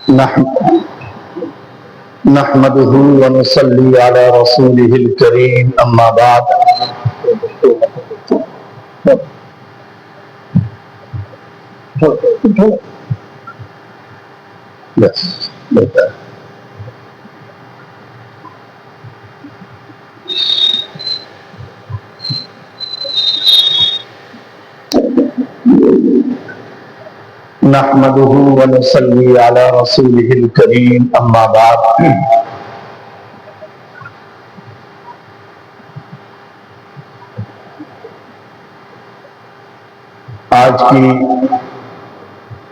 نحمده ونصلي على رسوله الكريم اما بعد نحمده ونصلي على رسوله الكريم اما بعد آج کی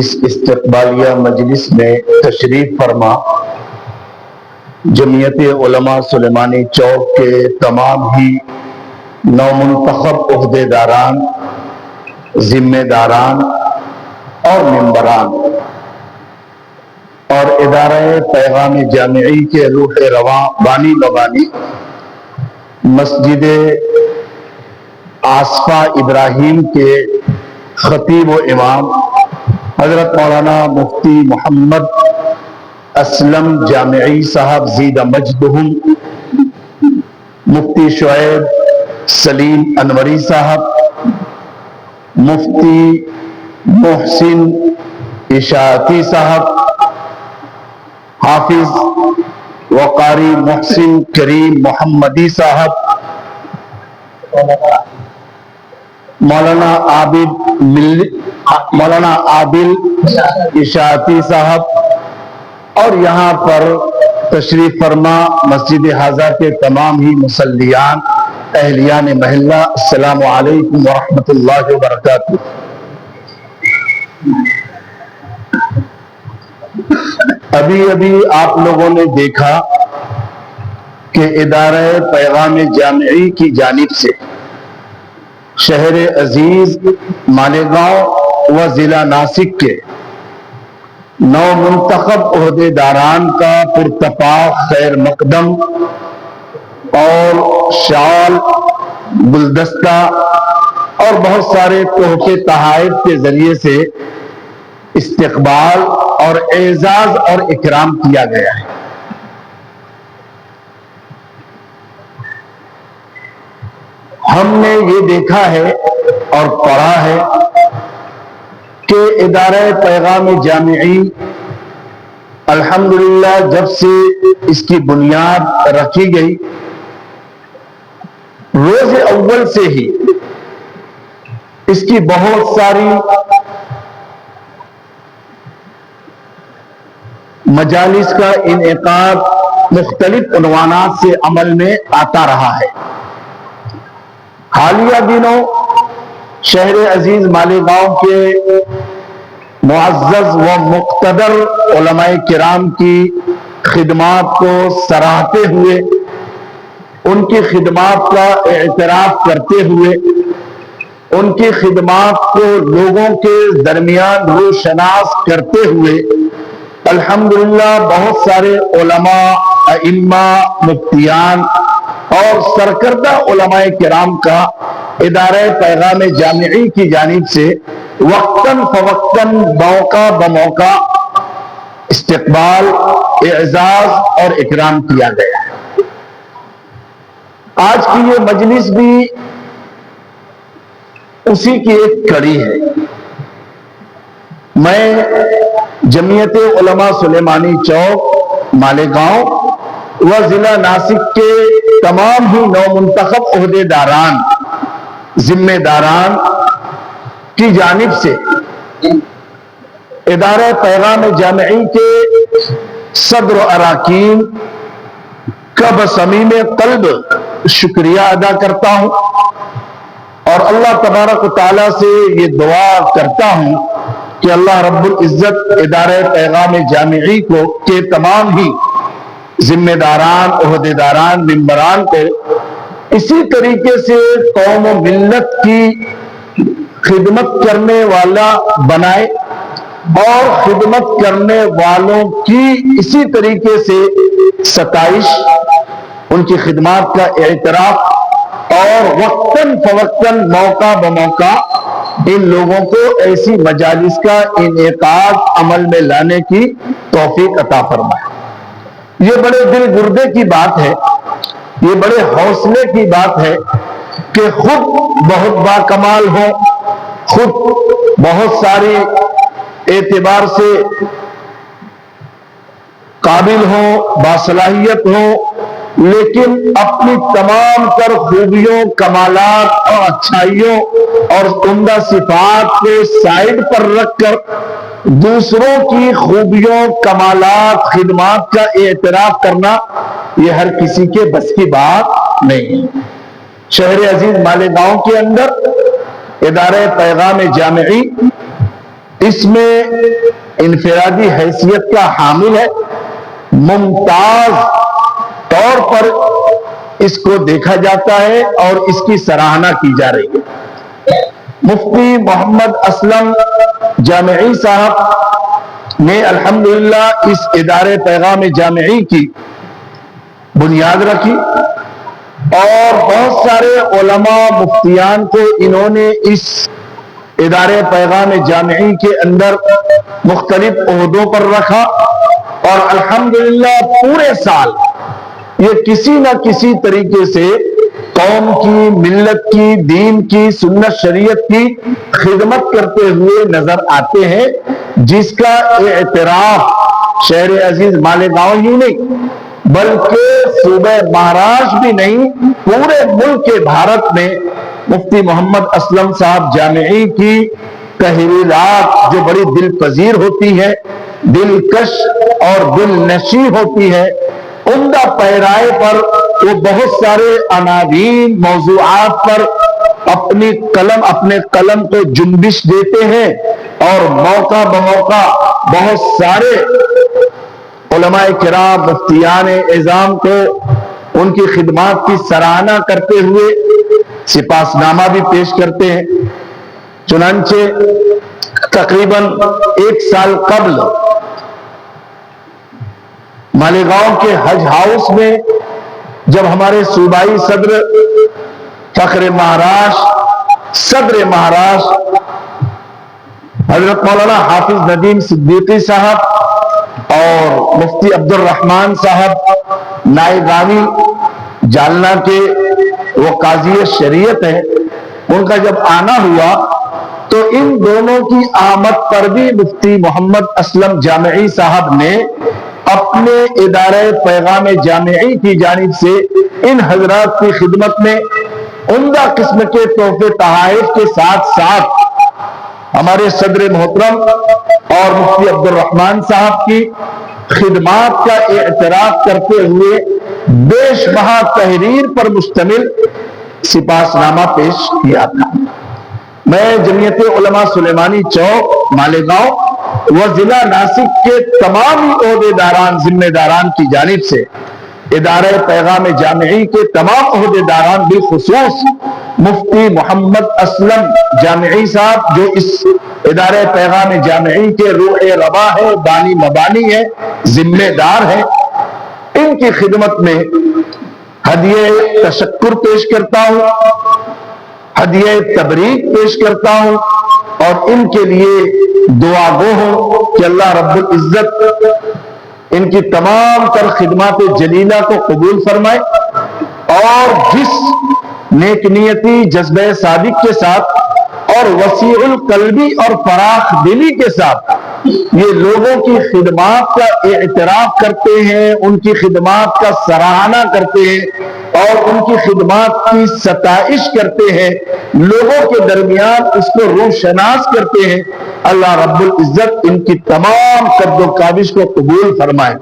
اس استقبالیہ مجلس میں تشریف فرما جمعیت علماء سلیمانی چوک کے تمام ہی نومنتخب عہدیداران، ذمہ داران اور ممبران اور ادارہ پیغام جامعی کے روح رواں بانی بانی مسجد آصفہ ابراہیم کے خطیب و امام حضرت مولانا مفتی محمد اسلم جامعی صاحب زید مجدہم، مفتی شعیب سلیم انوری صاحب، مفتی محسن اشاعتی صاحب، حافظ وقاری محسن کریم محمدی صاحب، مولانا عابل اشاعتی صاحب، اور یہاں پر تشریف فرما مسجد حاضہ کے تمام ہی مصلیان اہلیان محلہ، السلام علیکم ورحمۃ اللہ وبرکاتہ۔ ابھی آپ لوگوں نے دیکھا کہ ادارہ پیغام جامعی کی جانب سے شہر عزیز مالیگاؤں و ضلع ناسک کے نو منتخب عہدیداران کا پرتپاک خیر مقدم اور شال، گلدستہ اور بہت سارے تحفے تحائف کے ذریعے سے استقبال اور اعزاز اور اکرام کیا گیا ہے۔ ہم نے یہ دیکھا ہے اور پڑھا ہے کہ ادارہ پیغام جامعی الحمدللہ جب سے اس کی بنیاد رکھی گئی، روز اول سے ہی اس کی بہت ساری مجالس کا انعقاد مختلف عنوانات سے عمل میں آتا رہا ہے۔ حالیہ دنوں شہر عزیز مالیگاؤں کے معزز و مقتدر علماء کرام کی خدمات کو سراہتے ہوئے، ان کی خدمات کا اعتراف کرتے ہوئے، ان کی خدمات کو لوگوں کے درمیان روشناس کرتے ہوئے الحمدللہ بہت سارے علماء، ائمہ، مفتیان اور سرکردہ علماء کرام کا ادارہ پیغام جامعی کی جانب سے وقتاً فوقتاً موقع بموقع استقبال، اعزاز اور اکرام کیا گیا ہے۔ آج کی یہ مجلس بھی اسی کی ایک کڑی ہے۔ میں جمعیت علماء سلیمانی چوک مالیگاؤں و ضلع ناسک کے تمام ہی نو منتخب عہدیداران، ذمہ داران کی جانب سے ادارہ پیغام جامعی کے صدر و اراکین کا بصمیم قلب شکریہ ادا کرتا ہوں اور اللہ تبارک و تعالیٰ سے یہ دعا کرتا ہوں کہ اللہ رب العزت ادارہ پیغام جامعی کو کے تمام ہی ذمہ داران، عہدیداران، ممبران کو اسی طریقے سے قوم و ملت کی خدمت کرنے والا بنائے اور خدمت کرنے والوں کی اسی طریقے سے ستائش، ان کی خدمات کا اعتراف اور وقتاً فوقتاً موقع بموقع ان لوگوں کو ایسی مجالس کا انعقاد عمل میں لانے کی توفیق عطا فرمائے۔ یہ بڑے دل گردے کی بات ہے، یہ بڑے حوصلے کی بات ہے کہ خود بہت باکمال ہوں، خود بہت ساری اعتبار سے قابل ہوں، باصلاحیت ہوں، لیکن اپنی تمام تر خوبیوں، کمالات اور اچھائیوں اور عمدہ صفات کے سائڈ پر رکھ کر دوسروں کی خوبیوں، کمالات، خدمات کا اعتراف کرنا یہ ہر کسی کے بس کی بات نہیں ہے۔ شہر عزیز مالیگاؤں کے اندر ادارہ پیغام جامعی اس میں انفرادی حیثیت کا حامل ہے، ممتاز طور پر اس کو دیکھا جاتا ہے اور اس کی سراہنا کی جا رہی ہے۔ مفتی محمد اسلم جامعی صاحب نے الحمدللہ اس ادارے پیغام جامعی کی بنیاد رکھی اور بہت سارے علماء مفتیان کو انہوں نے اس ادارے پیغام جامعی کے اندر مختلف عہدوں پر رکھا، اور الحمدللہ پورے سال یہ کسی نہ کسی طریقے سے قوم کی، ملت کی، دین کی، سنت شریعت کی خدمت کرتے ہوئے نظر آتے ہیں، جس کا اعتراف شہر عزیز مالیگاؤں ہی نہیں بلکہ صوبہ مہاراشٹر بھی نہیں، پورے ملک کے بھارت میں مفتی محمد اسلم صاحب جامعی کی تحریرات جو بڑی دل پذیر ہوتی ہے، دلکش اور دل نشیں ہوتی ہے، عمدہ پیرائے پر وہ بہت سارے عناوین، موضوعات پر اپنے قلم کو جنبش دیتے ہیں، اور موقع بموقع بہت سارے علماء کرام، مفتیان اعظام کو ان کی خدمات کی سراہنا کرتے ہوئے سپاسنامہ بھی پیش کرتے ہیں۔ چنانچہ تقریباً 1 سال قبل مالیگاؤں کے حج ہاؤس میں جب ہمارے صوبائی صدر فخر مہاراشٹر، صدر مہاراشٹر حضرت مولانا حافظ ندیم صدیقی صاحب اور مفتی عبد الرحمن صاحب نائگانی جالنا کے وہ قاضی شریعت ہیں، ان کا جب آنا ہوا تو ان دونوں کی آمد پر بھی مفتی محمد اسلم جامعی صاحب نے اپنے ادارہ پیغام جامعی کی جانب سے ان حضرات کی خدمت میں عمدہ قسم کے تحفے تحائف کے ساتھ ساتھ ہمارے صدر محترم اور مفتی عبد الرحمن صاحب کی خدمات کا اعتراف کرتے ہوئے بیش بہا تحریر پر مشتمل سپاسنامہ پیش کیا تھا۔ میں جمعیت علماء سلیمانی چوک مالیگاؤں و ضلع ناسک کے تمام عہدیداران، ذمہ داران کی جانب سے ادارہ پیغام جامعی کے تمام عہدیداران بالخصوص مفتی محمد اسلم جامعی صاحب جو اس ادارہ پیغام جامعی کے روح روا ہے، بانی مبانی ہے، ذمہ دار ہے، ان کی خدمت میں ہدیہ تشکر پیش کرتا ہوں، ہدیہ تبریک پیش کرتا ہوں، اور ان کے لیے دعا گو ہوں کہ اللہ رب العزت ان کی تمام تر خدمات جلیلہ کو قبول فرمائے، اور جس نیک نیتی، جذبہ صادق کے ساتھ اور وسیع القلبی اور فراخ دلی کے ساتھ یہ لوگوں کی خدمات کا اعتراف کرتے ہیں، ان کی خدمات کا سراہنا کرتے ہیں اور ان کی خدمات کی ستائش کرتے ہیں، لوگوں کے درمیان اس کو روشناس کرتے ہیں، اللہ رب العزت ان کی تمام قد و کاوش کو قبول فرمائے،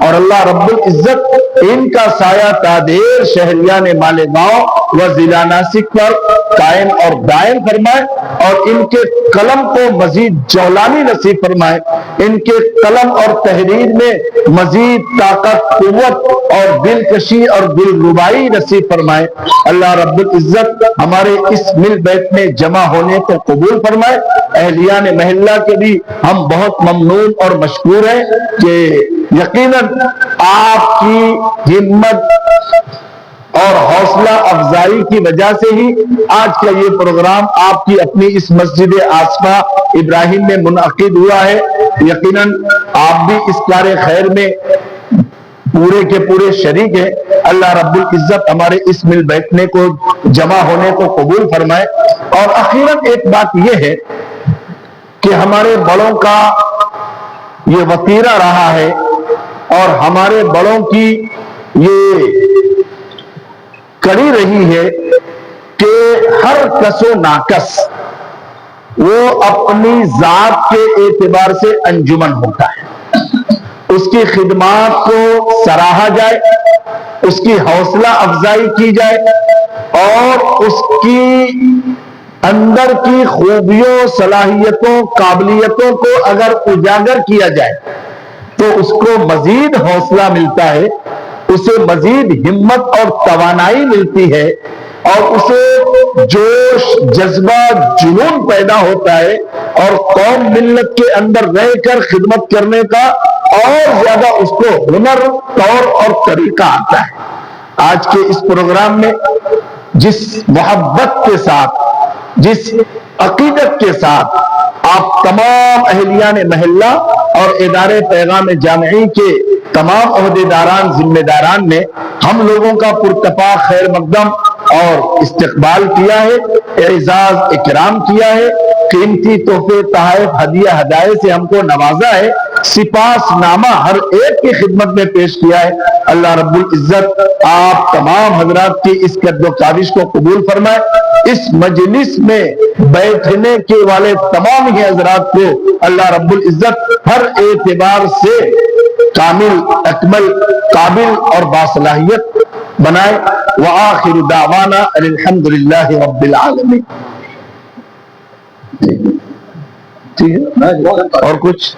اور اللہ رب العزت ان کا سایہ تادیر شہریان مالیگاؤں و ضلع ناسک پر قائم اور دائم فرمائے، اور ان کے قلم کو مزید جولانی نصیب فرمائے، ان کے قلم اور تحریر میں مزید طاقت، قوت اور دلکشی اور دلربائی نصیب فرمائے۔ اللہ رب العزت ہمارے اس مل بیت میں جمع ہونے کو قبول فرمائے۔ اہلیان محلہ کے بھی ہم بہت ممنون اور مشکور ہیں کہ یقیناً آپ کی ہمت اور حوصلہ افزائی کی وجہ سے ہی آج کا یہ پروگرام آپ کی اپنی اس مسجد آصفہ ابراہیم میں منعقد ہوا ہے۔ یقیناً آپ بھی اس کار خیر میں پورے کے پورے شریک ہیں۔ اللہ رب العزت ہمارے اس مل بیٹھنے کو، جمع ہونے کو قبول فرمائے۔ اور اخیراً ایک بات یہ ہے کہ ہمارے بڑوں کا یہ وتیرہ رہا ہے اور ہمارے بڑوں کی یہ کڑی رہی ہے کہ ہر کس و ناکس وہ اپنی ذات کے اعتبار سے انجمن ہوتا ہے، اس کی خدمات کو سراہا جائے، اس کی حوصلہ افزائی کی جائے اور اس کی اندر کی خوبیوں، صلاحیتوں، قابلیتوں کو اگر اجاگر کیا جائے تو اس کو مزید حوصلہ ملتا ہے، اسے مزید ہمت اور توانائی ملتی ہے اور اسے جوش، جذبہ، جنون پیدا ہوتا ہے اور قوم ملت کے اندر رہ کر خدمت کرنے کا اور زیادہ اس کو ہنر، طور اور طریقہ آتا ہے۔ آج کے اس پروگرام میں جس محبت کے ساتھ، جس عقیدت کے ساتھ آپ تمام اہلیان محلہ اور ادارے پیغام جامعی کے تمام عہدیداران، ذمہ داران نے ہم لوگوں کا پرتپاک خیر مقدم اور استقبال کیا ہے، اعزاز اکرام کیا ہے، قیمتی تحفے، تحائف، ہدیہ ہدایے سے ہم کو نوازا ہے، سپاس نامہ ہر ایک کی خدمت میں پیش کیا ہے۔ اللہ رب العزت آپ تمام حضرات کی اس قد و کاوش کو قبول فرمائے۔ اس مجلس میں بیٹھنے کے والے تمام ہی حضرات کو اللہ رب العزت ہر اعتبار سے کامل، اکمل، قابل اور باصلاحیت بنائے۔ وآخر دعوانا الحمدللہ رب العالمین۔ ٹھیک ہے اور کچھ